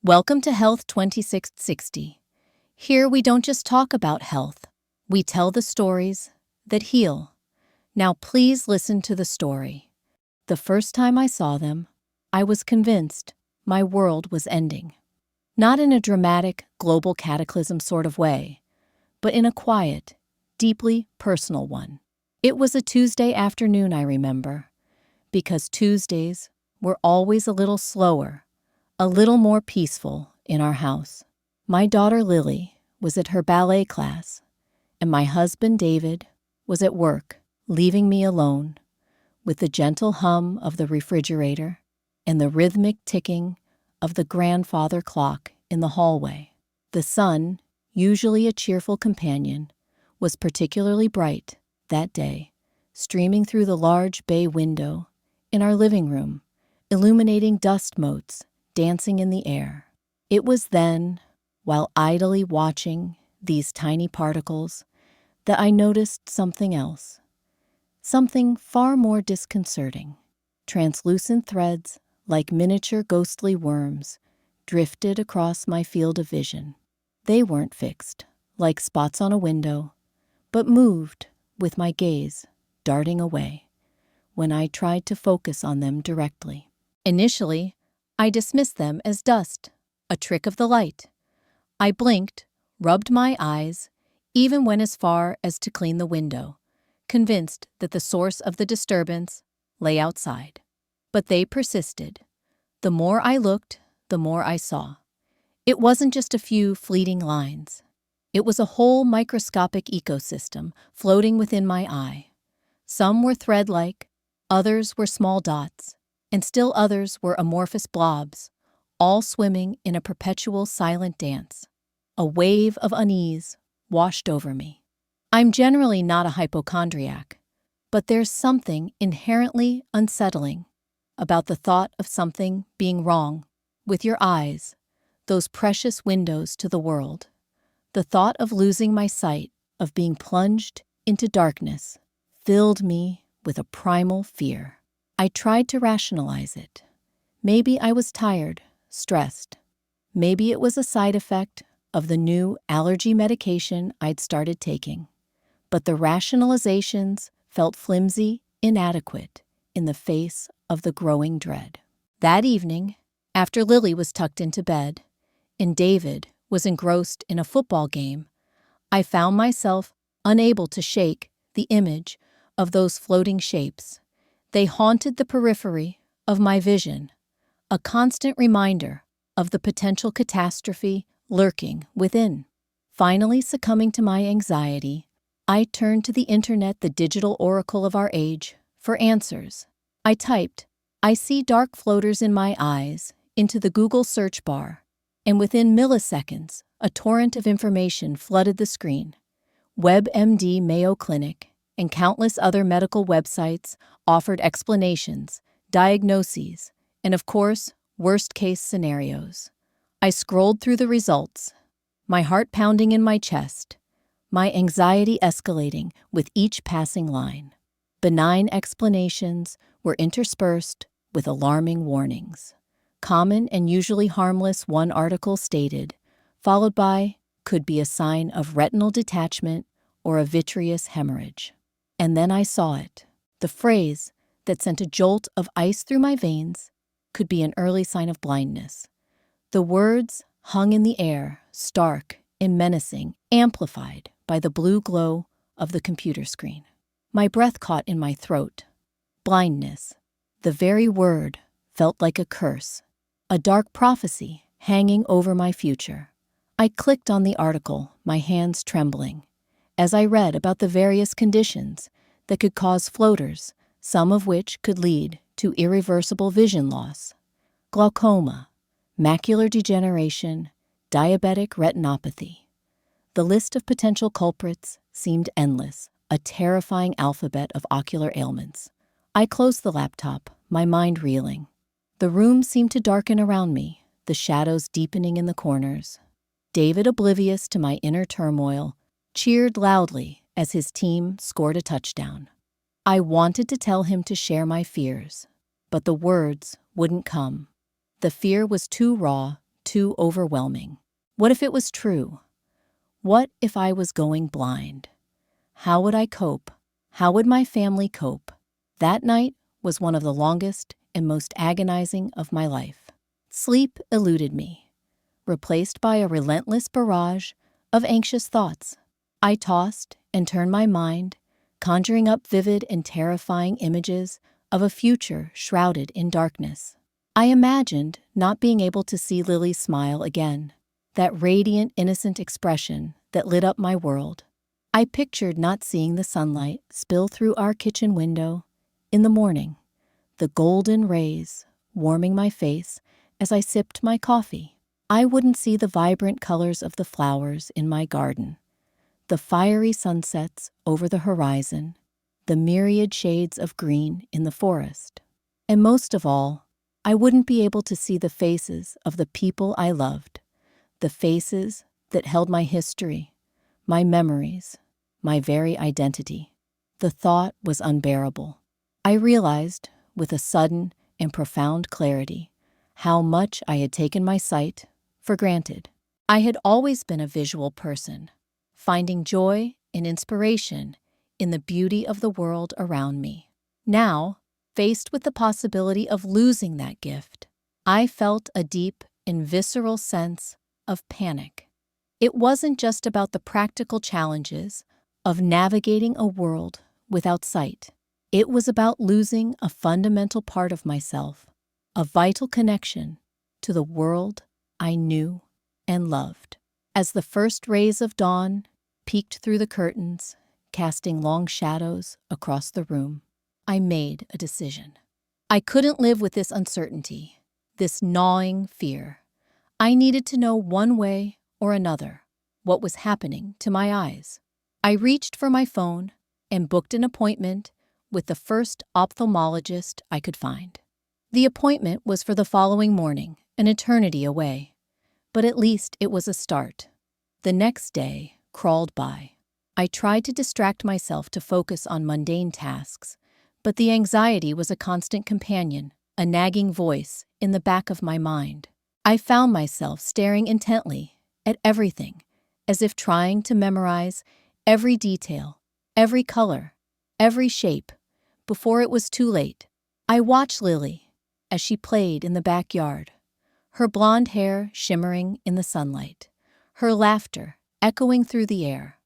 Welcome to Health 2660. Here we don't just talk about health, we tell the stories that heal. Now please listen to the story. The first time I saw them, I was convinced my world was ending. Not in a dramatic, global cataclysm sort of way, but in a quiet, deeply personal one. It was a Tuesday afternoon, I remember, because Tuesdays were always a little slower, a little more peaceful in our house. My daughter Lily was at her ballet class, and my husband David was at work, leaving me alone, with the gentle hum of the refrigerator and the rhythmic ticking of the grandfather clock in the hallway. The sun, usually a cheerful companion, was particularly bright that day, streaming through the large bay window in our living room, illuminating dust motes dancing in the air. It was then, while idly watching these tiny particles, that I noticed something else. Something far more disconcerting. Translucent threads, like miniature ghostly worms, drifted across my field of vision. They weren't fixed, like spots on a window, but moved with my gaze, darting away, when I tried to focus on them directly. Initially, I dismissed them as dust, a trick of the light. I blinked, rubbed my eyes, even went as far as to clean the window, convinced that the source of the disturbance lay outside. But they persisted. The more I looked, the more I saw. It wasn't just a few fleeting lines. It was a whole microscopic ecosystem floating within my eye. Some were thread-like, others were small dots, and still others were amorphous blobs, all swimming in a perpetual silent dance. A wave of unease washed over me. I'm generally not a hypochondriac, but there's something inherently unsettling about the thought of something being wrong with your eyes, those precious windows to the world. The thought of losing my sight, of being plunged into darkness, filled me with a primal fear. I tried to rationalize it. Maybe I was tired, stressed. Maybe it was a side effect of the new allergy medication I'd started taking. But the rationalizations felt flimsy, inadequate in the face of the growing dread. That evening, after Lily was tucked into bed and David was engrossed in a football game, I found myself unable to shake the image of those floating shapes. They haunted the periphery of my vision, a constant reminder of the potential catastrophe lurking within. Finally succumbing to my anxiety, I turned to the internet, the digital oracle of our age, for answers. I typed, "I see dark floaters in my eyes," into the Google search bar, and within milliseconds, a torrent of information flooded the screen. WebMD, Mayo Clinic, and countless other medical websites offered explanations, diagnoses, and of course, worst-case scenarios. I scrolled through the results, my heart pounding in my chest, my anxiety escalating with each passing line. Benign explanations were interspersed with alarming warnings. Common and usually harmless, one article stated, followed by, could be a sign of retinal detachment or a vitreous hemorrhage. And then I saw it. The phrase that sent a jolt of ice through my veins could be an early sign of blindness. The words hung in the air, stark and menacing, amplified by the blue glow of the computer screen. My breath caught in my throat. Blindness. The very word felt like a curse, a dark prophecy hanging over my future. I clicked on the article, my hands trembling, as I read about the various conditions that could cause floaters, some of which could lead to irreversible vision loss. Glaucoma, macular degeneration, diabetic retinopathy. The list of potential culprits seemed endless, a terrifying alphabet of ocular ailments. I closed the laptop, my mind reeling. The room seemed to darken around me, the shadows deepening in the corners. David, oblivious to my inner turmoil, cheered loudly as his team scored a touchdown. I wanted to tell him to share my fears, but the words wouldn't come. The fear was too raw, too overwhelming. What if it was true? What if I was going blind? How would I cope? How would my family cope? That night was one of the longest and most agonizing of my life. Sleep eluded me, replaced by a relentless barrage of anxious thoughts. I tossed and turned my mind, conjuring up vivid and terrifying images of a future shrouded in darkness. I imagined not being able to see Lily smile again, that radiant, innocent expression that lit up my world. I pictured not seeing the sunlight spill through our kitchen window in the morning, the golden rays warming my face as I sipped my coffee. I wouldn't see the vibrant colors of the flowers in my garden, the fiery sunsets over the horizon, the myriad shades of green in the forest. And most of all, I wouldn't be able to see the faces of the people I loved, the faces that held my history, my memories, my very identity. The thought was unbearable. I realized, with a sudden and profound clarity, how much I had taken my sight for granted. I had always been a visual person, finding joy and inspiration in the beauty of the world around me. Now, faced with the possibility of losing that gift, I felt a deep and visceral sense of panic. It wasn't just about the practical challenges of navigating a world without sight. It was about losing a fundamental part of myself, a vital connection to the world I knew and loved. As the first rays of dawn peeked through the curtains, casting long shadows across the room, I made a decision. I couldn't live with this uncertainty, this gnawing fear. I needed to know one way or another what was happening to my eyes. I reached for my phone and booked an appointment with the first ophthalmologist I could find. The appointment was for the following morning, an eternity away, but at least it was a start. The next day crawled by. I tried to distract myself to focus on mundane tasks, but the anxiety was a constant companion, a nagging voice in the back of my mind. I found myself staring intently at everything, as if trying to memorize every detail, every color, every shape, before it was too late. I watched Lily as she played in the backyard, her blonde hair shimmering in the sunlight, her laughter echoing through the air.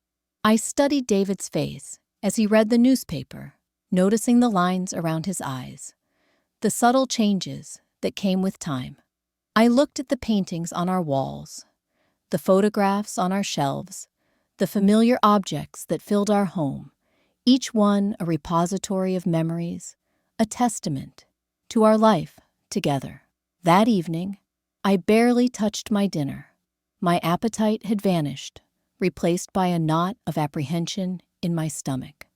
I studied David's face as he read the newspaper, noticing the lines around his eyes, the subtle changes that came with time. I looked at the paintings on our walls, the photographs on our shelves, the familiar objects that filled our home, each one a repository of memories, a testament to our life together. That evening, I barely touched my dinner. My appetite had vanished, replaced by a knot of apprehension in my stomach.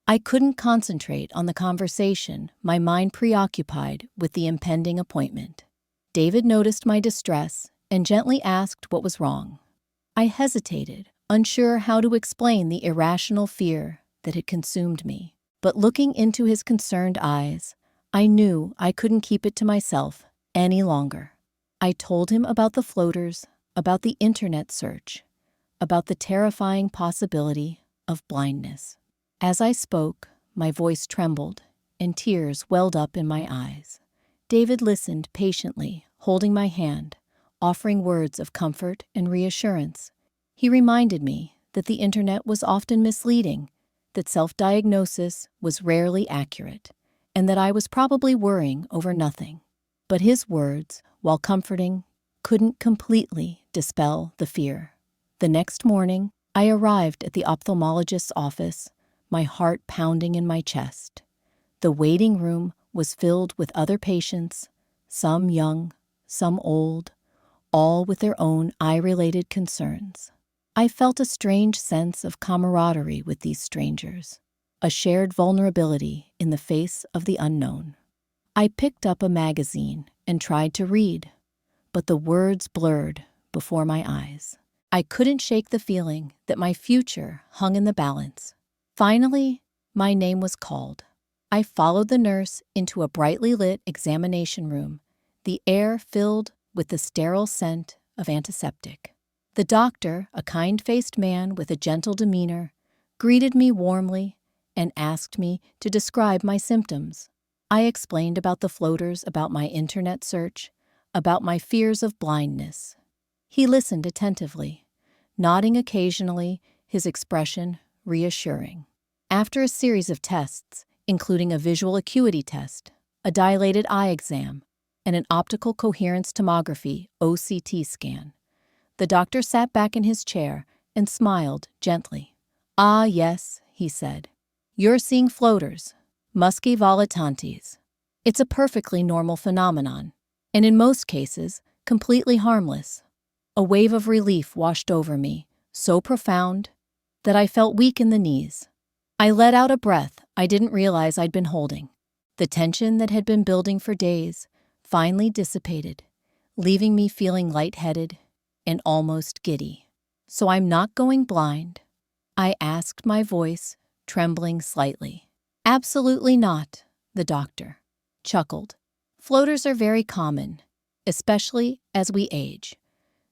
I couldn't concentrate on the conversation, my mind preoccupied with the impending appointment. David noticed my distress and gently asked what was wrong. I hesitated, unsure how to explain the irrational fear that had consumed me. But looking into his concerned eyes, I knew I couldn't keep it to myself any longer. I told him about the floaters, about the internet search, about the terrifying possibility of blindness. As I spoke, my voice trembled and tears welled up in my eyes. David listened patiently, holding my hand, offering words of comfort and reassurance. He reminded me that the internet was often misleading, that self-diagnosis was rarely accurate, and that I was probably worrying over nothing. But his words, while comforting, couldn't completely dispel the fear. The next morning, I arrived at the ophthalmologist's office, my heart pounding in my chest. The waiting room was filled with other patients, some young, some old, all with their own eye-related concerns. I felt a strange sense of camaraderie with these strangers, a shared vulnerability in the face of the unknown. I picked up a magazine and tried to read, but the words blurred before my eyes. I couldn't shake the feeling that my future hung in the balance. Finally, my name was called. I followed the nurse into a brightly lit examination room, the air filled with the sterile scent of antiseptic. The doctor, a kind-faced man with a gentle demeanor, greeted me warmly and asked me to describe my symptoms. I explained about the floaters, about my internet search, about my fears of blindness. He listened attentively, nodding occasionally, his expression reassuring. After a series of tests, including a visual acuity test, a dilated eye exam, and an optical coherence tomography (OCT) scan, the doctor sat back in his chair and smiled gently. "Ah, yes," he said. "You're seeing floaters, muscae volitantes. It's a perfectly normal phenomenon, and in most cases, completely harmless." A wave of relief washed over me, so profound that I felt weak in the knees. I let out a breath I didn't realize I'd been holding. The tension that had been building for days finally dissipated, leaving me feeling lightheaded and almost giddy. "So I'm not going blind?" I asked, my voice trembling slightly. "Absolutely not," the doctor chuckled. "Floaters are very common, especially as we age.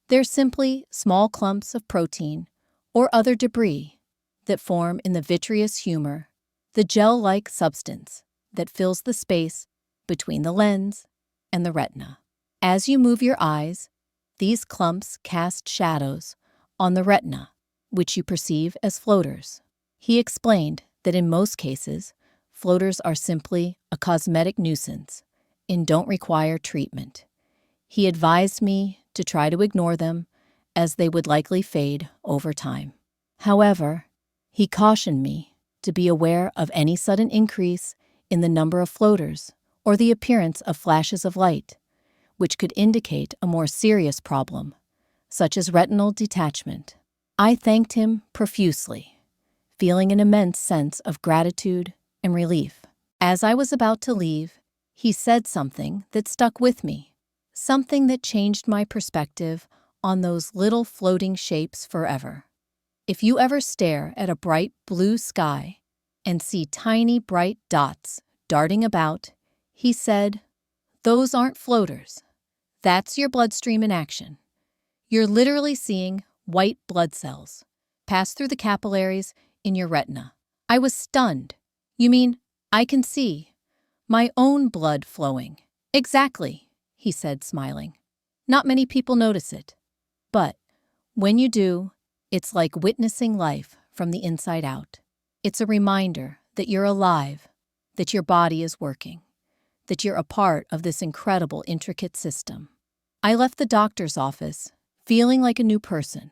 They're simply small clumps of protein or other debris that form in the vitreous humor, the gel-like substance that fills the space between the lens and the retina. As you move your eyes, these clumps cast shadows on the retina, which you perceive as floaters." He explained that in most cases, floaters are simply a cosmetic nuisance and don't require treatment. He advised me to try to ignore them, as they would likely fade over time. However, he cautioned me to be aware of any sudden increase in the number of floaters or the appearance of flashes of light, which could indicate a more serious problem, such as retinal detachment. I thanked him profusely, feeling an immense sense of gratitude and relief. As I was about to leave, he said something that stuck with me, something that changed my perspective on those little floating shapes forever. "If you ever stare at a bright blue sky and see tiny bright dots darting about," he said, "those aren't floaters. That's your bloodstream in action. You're literally seeing white blood cells pass through the capillaries in your retina." I was stunned. "You mean I can see my own blood flowing?" "Exactly," he said, smiling. "Not many people notice it. But when you do, it's like witnessing life from the inside out. It's a reminder that you're alive, that your body is working, that you're a part of this incredible, intricate system." I left the doctor's office feeling like a new person.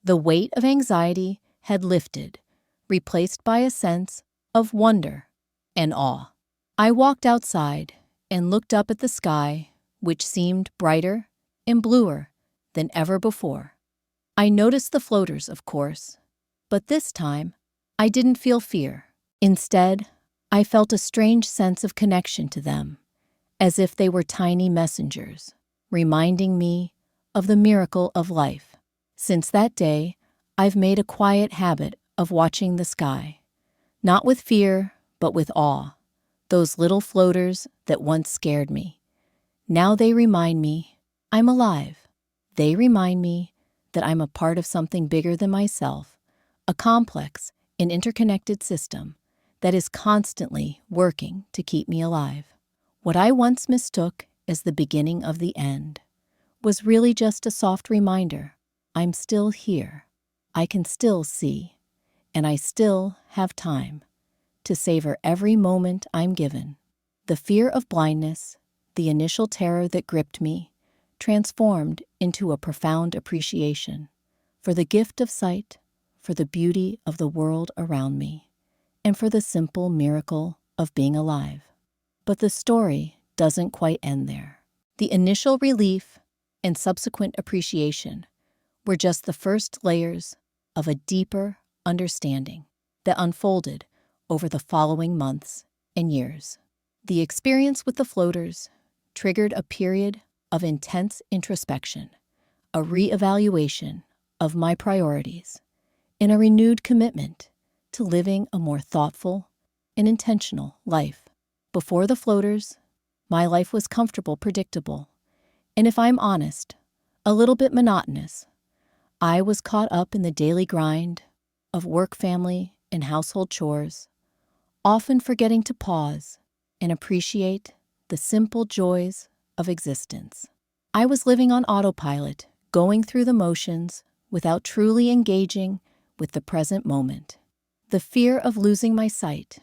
The weight of anxiety had lifted, replaced by a sense of wonder and awe. I walked outside and looked up at the sky, which seemed brighter and bluer than ever before. I noticed the floaters, of course, but this time I didn't feel fear. Instead, I felt a strange sense of connection to them, as if they were tiny messengers, reminding me of the miracle of life. Since that day, I've made a quiet habit of watching the sky, not with fear, but with awe. Those little floaters that once scared me, now they remind me I'm alive. They remind me that I'm a part of something bigger than myself, a complex and interconnected system that is constantly working to keep me alive. What I once mistook as the beginning of the end was really just a soft reminder. I'm still here. I can still see, and I still have time to savor every moment I'm given. The fear of blindness, the initial terror that gripped me, transformed into a profound appreciation for the gift of sight, for the beauty of the world around me, and for the simple miracle of being alive. But the story doesn't quite end there. The initial relief and subsequent appreciation were just the first layers of a deeper understanding that unfolded over the following months and years. The experience with the floaters triggered a period of intense introspection, a reevaluation of my priorities, and a renewed commitment to living a more thoughtful and intentional life. Before the floaters, my life was comfortable, predictable, And if I'm honest, a little bit monotonous. I was caught up in the daily grind of work, family, and household chores, often forgetting to pause and appreciate the simple joys of existence. I was living on autopilot, going through the motions without truly engaging with the present moment. The fear of losing my sight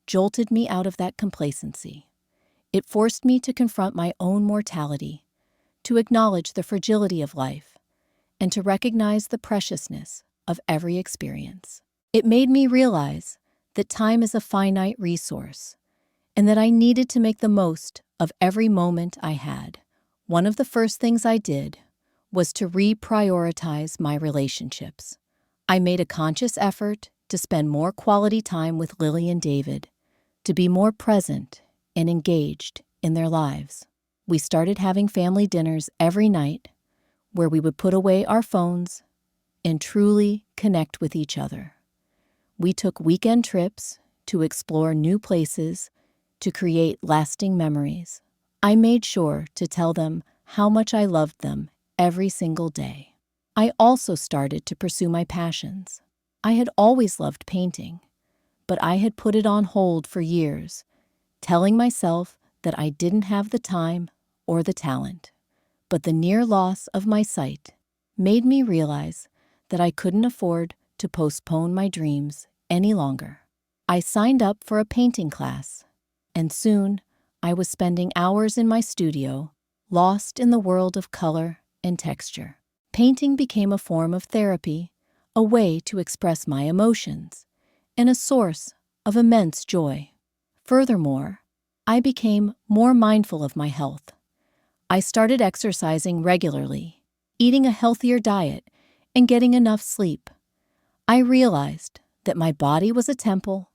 jolted me out of that complacency. It forced me to confront my own mortality, to acknowledge the fragility of life, and to recognize the preciousness of every experience. It made me realize that time is a finite resource, and that I needed to make the most of every moment I had. One of the first things I did was to reprioritize my relationships. I made a conscious effort to spend more quality time with Lily and David, to be more present and engaged in their lives. We started having family dinners every night, where we would put away our phones and truly connect with each other. We took weekend trips to explore new places, to create lasting memories. I made sure to tell them how much I loved them every single day. I also started to pursue my passions. I had always loved painting, but I had put it on hold for years, telling myself that I didn't have the time or the talent. But the near loss of my sight made me realize that I couldn't afford to postpone my dreams any longer. I signed up for a painting class, and soon I was spending hours in my studio, lost in the world of color and texture. Painting became a form of therapy, a way to express my emotions, and a source of immense joy. Furthermore, I became more mindful of my health. I started exercising regularly, eating a healthier diet, and getting enough sleep. I realized that my body was a temple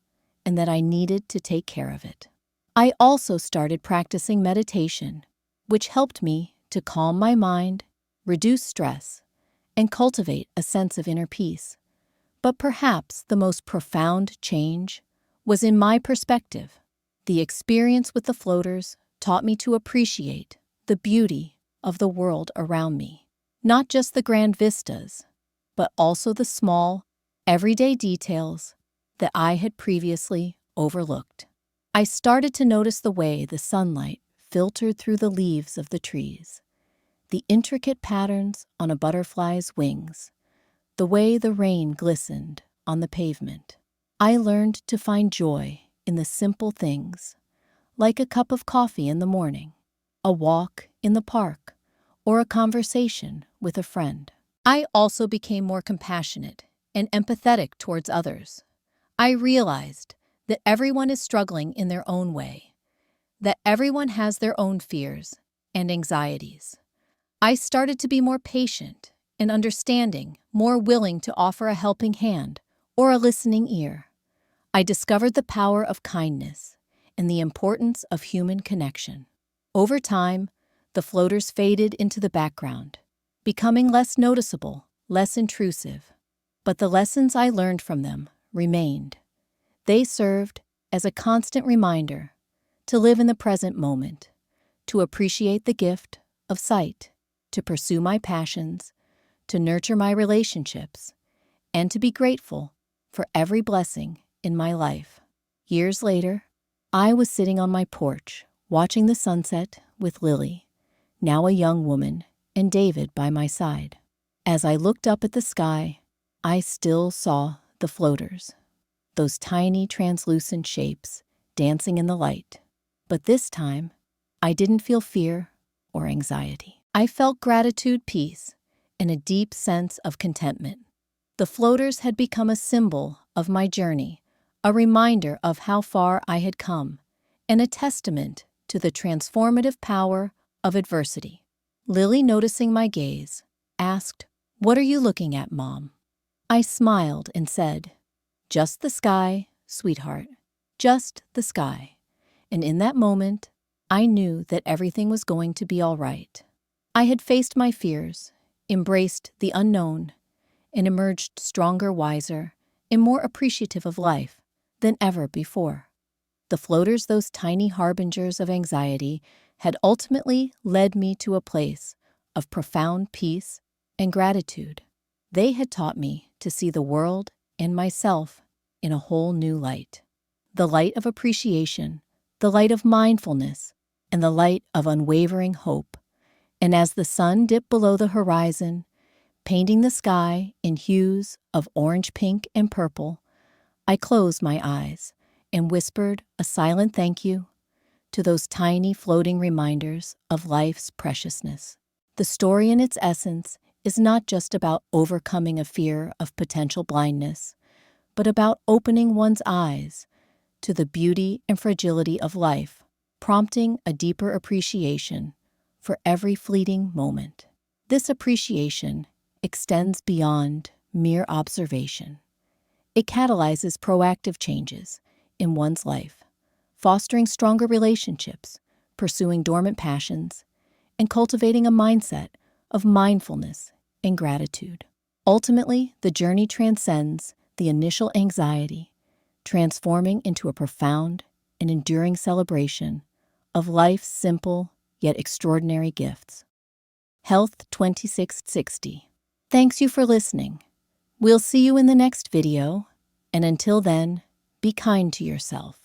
and that I needed to take care of it. I also started practicing meditation, which helped me to calm my mind, reduce stress, and cultivate a sense of inner peace. But perhaps the most profound change was in my perspective. The experience with the floaters taught me to appreciate the beauty of the world around me. Not just the grand vistas, but also the small, everyday details that I had previously overlooked. I started to notice the way the sunlight filtered through the leaves of the trees, the intricate patterns on a butterfly's wings, the way the rain glistened on the pavement. I learned to find joy in the simple things, like a cup of coffee in the morning, a walk in the park, or a conversation with a friend. I also became more compassionate and empathetic towards others. I realized that everyone is struggling in their own way, that everyone has their own fears and anxieties. I started to be more patient and understanding, more willing to offer a helping hand or a listening ear. I discovered the power of kindness and the importance of human connection. Over time, the floaters faded into the background, becoming less noticeable, less intrusive. But the lessons I learned from them remained. They served as a constant reminder to live in the present moment, to appreciate the gift of sight, to pursue my passions, to nurture my relationships, and to be grateful for every blessing in my life. Years later, I was sitting on my porch, watching the sunset with Lily, now a young woman, and David by my side. As I looked up at the sky, I still saw the floaters, those tiny translucent shapes dancing in the light. But this time, I didn't feel fear or anxiety. I felt gratitude, peace, and a deep sense of contentment. The floaters had become a symbol of my journey, a reminder of how far I had come, and a testament to the transformative power of adversity. Lily, noticing my gaze, asked, "What are you looking at, Mom?" I smiled and said, "Just the sky, sweetheart, just the sky." And in that moment, I knew that everything was going to be all right. I had faced my fears, embraced the unknown, and emerged stronger, wiser, and more appreciative of life than ever before. The floaters, those tiny harbingers of anxiety, had ultimately led me to a place of profound peace and gratitude. They had taught me to see the world and myself in a whole new light. The light of appreciation, the light of mindfulness, and the light of unwavering hope. And as the sun dipped below the horizon, painting the sky in hues of orange, pink, and purple, I closed my eyes and whispered a silent thank you to those tiny floating reminders of life's preciousness. The story in its essence is not just about overcoming a fear of potential blindness, but about opening one's eyes to the beauty and fragility of life, prompting a deeper appreciation for every fleeting moment. This appreciation extends beyond mere observation. It catalyzes proactive changes in one's life, fostering stronger relationships, pursuing dormant passions, and cultivating a mindset of mindfulness and gratitude. Ultimately, the journey transcends the initial anxiety, transforming into a profound and enduring celebration of life's simple yet extraordinary gifts. Health 2660. Thanks you for listening. We'll see you in the next video, and until then, be kind to yourself.